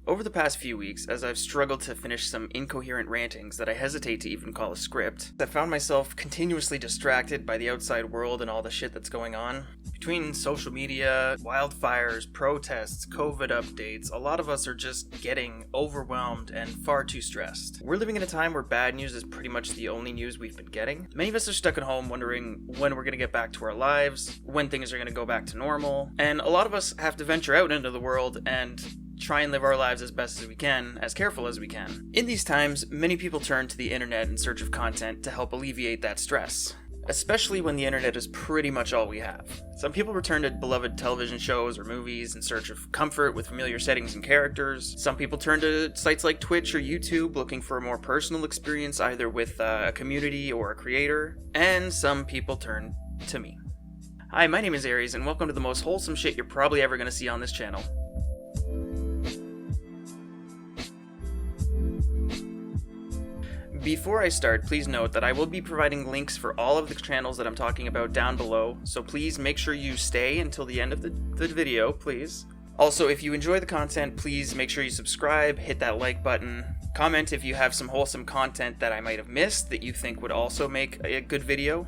Over the past few weeks, as I've struggled to finish some incoherent rantings that I hesitate to even call a script, I found myself continuously distracted by the outside world and all the shit that's going on. Between social media, wildfires, protests, COVID updates, a lot of us are just getting overwhelmed and far too stressed. We're living in a time where bad news is pretty much the only news we've been getting. Many of us are stuck at home wondering when we're going to get back to our lives, when things are going to go back to normal, and a lot of us have to venture out into the world and try and live our lives as best as we can, as careful as we can. In these times, many people turn to the internet in search of content to help alleviate that stress, especially when the internet is pretty much all we have. Some people return to beloved television shows or movies in search of comfort with familiar settings and characters. Some people turn to sites like Twitch or YouTube looking for a more personal experience either with a community or a creator. And some people turn to me. Hi, my name is Erries, and welcome to the most wholesome shit you're probably ever going to see on this channel. Before I start, please note that I will be providing links for all of the channels that I'm talking about down below, so please make sure you stay until the end of the video, please. Also, if you enjoy the content, please make sure you subscribe, hit that like button, comment if you have some wholesome content that I might have missed that you think would also make a good video.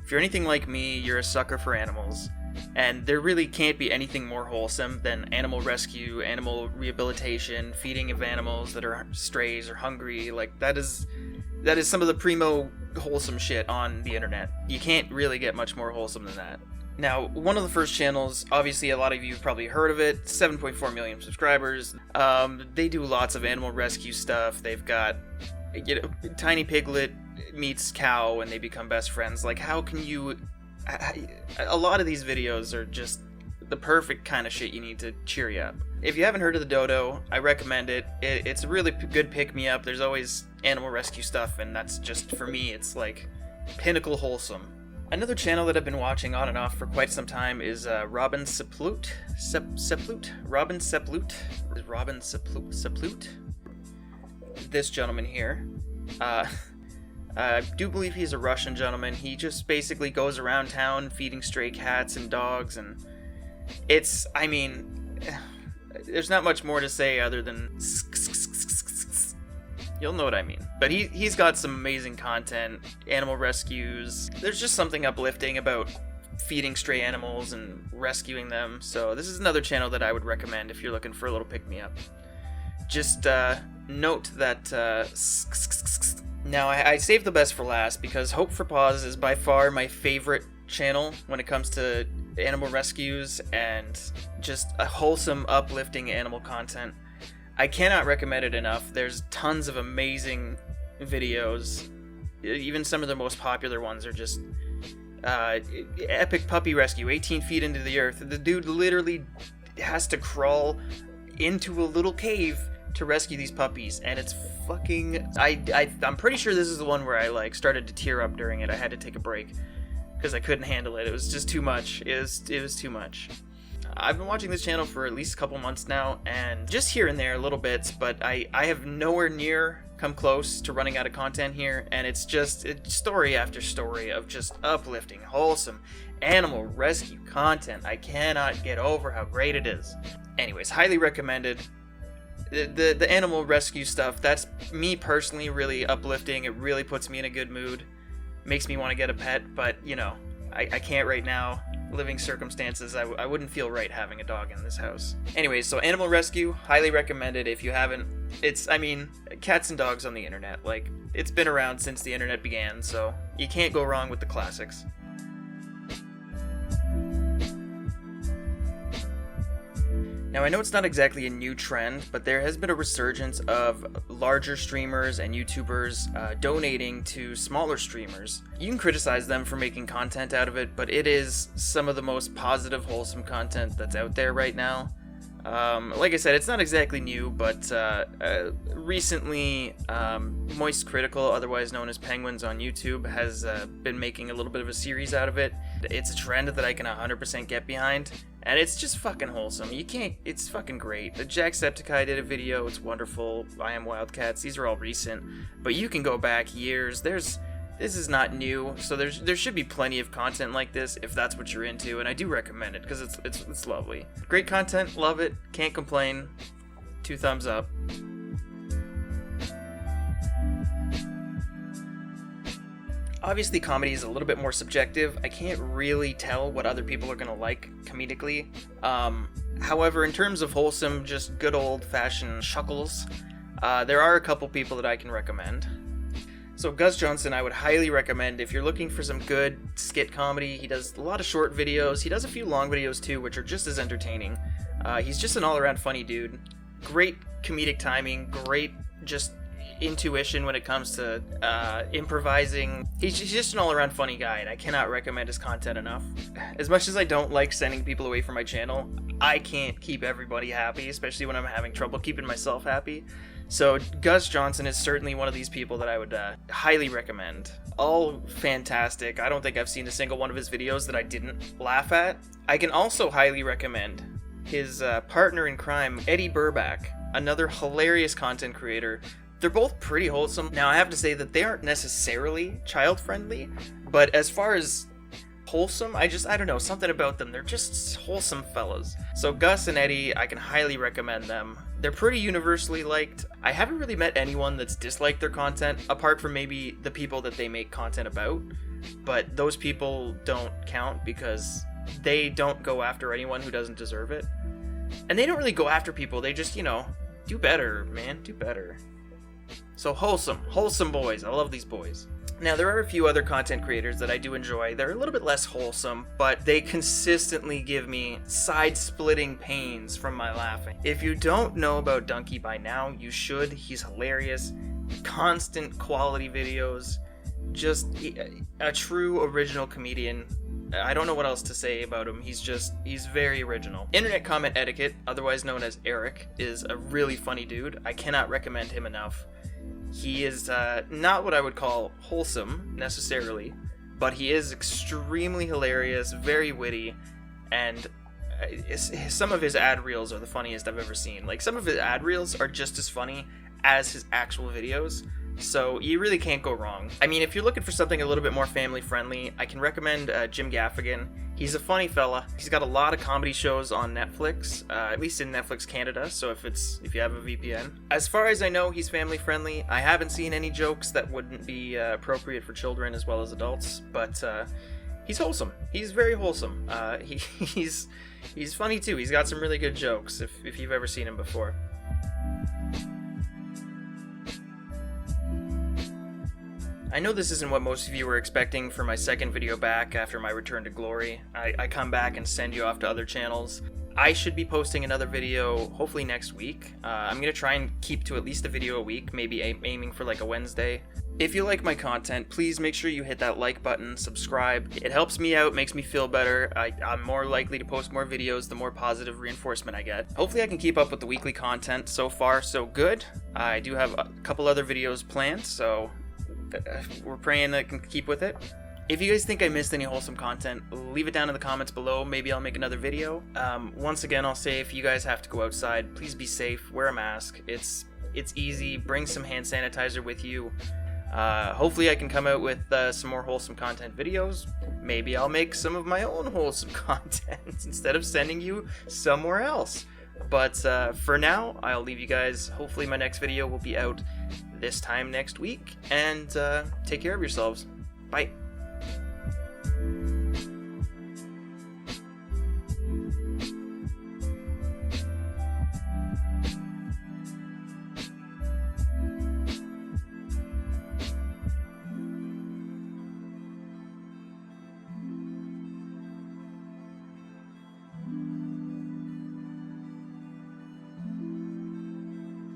If you're anything like me, you're a sucker for animals. And there really can't be anything more wholesome than animal rescue, animal rehabilitation, feeding of animals that are strays or hungry. Like, that is some of the primo wholesome shit on the internet. You can't really get much more wholesome than that. Now, one of the first channels, obviously a lot of you have probably heard of it, 7.4 million subscribers. They do lots of animal rescue stuff. They've got, tiny piglet meets cow and they become best friends. Like, how can you... A lot of these videos are just the perfect kind of shit you need to cheer you up. If you haven't heard of the Dodo, I recommend it. It's a really good pick-me-up. There's always animal rescue stuff, and that's just, for me, it's like pinnacle wholesome. Another channel that I've been watching on and off for quite some time is Robin Seploot. Robin Seploot? Robin Seploot? This gentleman here. I do believe he's a Russian gentleman. He just basically goes around town feeding stray cats and dogs, and it's, I mean, there's not much more to say other than you'll know what I mean. But he's got some amazing content, animal rescues. There's just something uplifting about feeding stray animals and rescuing them. So this is another channel that I would recommend if you're looking for a little pick-me-up. Just note that now, I saved the best for last because Hope for Paws is by far my favorite channel when it comes to animal rescues and just a wholesome, uplifting animal content. I cannot recommend it enough. There's tons of amazing videos. Even some of the most popular ones are just epic puppy rescue, 18 feet into the earth. The dude literally has to crawl into a little cave to rescue these puppies, and it's fucking... I'm pretty sure this is the one where I started to tear up during it. I had to take a break because I couldn't handle it. It was just too much. It was too much. I've been watching this channel for at least a couple months now, and just here and there little bits, but I have nowhere near come close to running out of content here, and it's story after story of just uplifting, wholesome animal rescue content. I cannot get over how great it is. Anyways, highly recommended. The animal rescue stuff, that's me personally really uplifting. It really puts me in a good mood. Makes me want to get a pet, but, I can't right now. Living circumstances, I wouldn't feel right having a dog in this house. Anyways, so animal rescue, highly recommended if you haven't. Cats and dogs on the internet. It's been around since the internet began, so you can't go wrong with the classics. Now, I know it's not exactly a new trend, but there has been a resurgence of larger streamers and YouTubers donating to smaller streamers. You can criticize them for making content out of it, but it is some of the most positive, wholesome content that's out there right now. Like I said, it's not exactly new, but recently, Moist Critical, otherwise known as Penguins on YouTube, has been making a little bit of a series out of it. It's a trend that I can 100% get behind, and it's just fucking wholesome. It's fucking great. The Jacksepticeye did a video, it's wonderful. I Am Wildcats, these are all recent, but you can go back years. There's This is not new, so there should be plenty of content like this if that's what you're into, and I do recommend it because it's lovely. Great content, love it, can't complain. 2 thumbs up. Obviously, comedy is a little bit more subjective. I can't really tell what other people are gonna like comedically. However, in terms of wholesome, just good old-fashioned chuckles, there are a couple people that I can recommend. So Gus Johnson, I would highly recommend if you're looking for some good skit comedy. He does a lot of short videos. He does a few long videos too, which are just as entertaining. He's just an all-around funny dude. Great comedic timing, great just intuition when it comes to improvising. He's just an all-around funny guy, and I cannot recommend his content enough. As much as I don't like sending people away from my channel, I can't keep everybody happy, especially when I'm having trouble keeping myself happy. So Gus Johnson is certainly one of these people that I would highly recommend. All fantastic. I don't think I've seen a single one of his videos that I didn't laugh at. I can also highly recommend his partner in crime, Eddie Burback, another hilarious content creator. They're both pretty wholesome. Now, I have to say that they aren't necessarily child-friendly, but as far as wholesome, I don't know, something about them. They're just wholesome fellas. So Gus and Eddie, I can highly recommend them. They're pretty universally liked. I haven't really met anyone that's disliked their content, apart from maybe the people that they make content about, but those people don't count because they don't go after anyone who doesn't deserve it. And they don't really go after people, they just, do better, man, do better. So wholesome boys. I love these boys. Now, there are a few other content creators that I do enjoy. They're a little bit less wholesome, but they consistently give me side-splitting pains from my laughing. If you don't know about Donkey by now, you should. He's hilarious. Constant quality videos. Just a true original comedian. I don't know what else to say about him. He's very original. Internet Comment Etiquette, otherwise known as Eric, is a really funny dude. I cannot recommend him enough. He is not what I would call wholesome, necessarily, but he is extremely hilarious, very witty, and some of his ad reels are the funniest I've ever seen. Like, some of his ad reels are just as funny as his actual videos, so you really can't go wrong. I mean, if you're looking for something a little bit more family-friendly, I can recommend Jim Gaffigan. He's a funny fella. He's got a lot of comedy shows on Netflix, at least in Netflix Canada, so if you have a VPN. As far as I know, he's family-friendly. I haven't seen any jokes that wouldn't be appropriate for children as well as adults, but he's wholesome. He's very wholesome. He's funny too. He's got some really good jokes, if you've ever seen him before. I know this isn't what most of you were expecting for my second video back after my return to glory. I come back and send you off to other channels. I should be posting another video hopefully next week. I'm going to try and keep to at least a video a week, maybe aiming for like a Wednesday. If you like my content, please make sure you hit that like button, subscribe. It helps me out, makes me feel better. I'm more likely to post more videos the more positive reinforcement I get. Hopefully I can keep up with the weekly content. So far, so good. I do have a couple other videos planned, so we're praying I can keep with it. If you guys think I missed any wholesome content, leave it down in the comments below. Maybe I'll make another video. Once again, I'll say if you guys have to go outside, please be safe, wear a mask. It's easy. Bring some hand sanitizer with you. Hopefully I can come out with some more wholesome content videos. Maybe I'll make some of my own wholesome content instead of sending you somewhere else. But for now, I'll leave you guys. Hopefully my next video will be out this time next week. And take care of yourselves. Bye.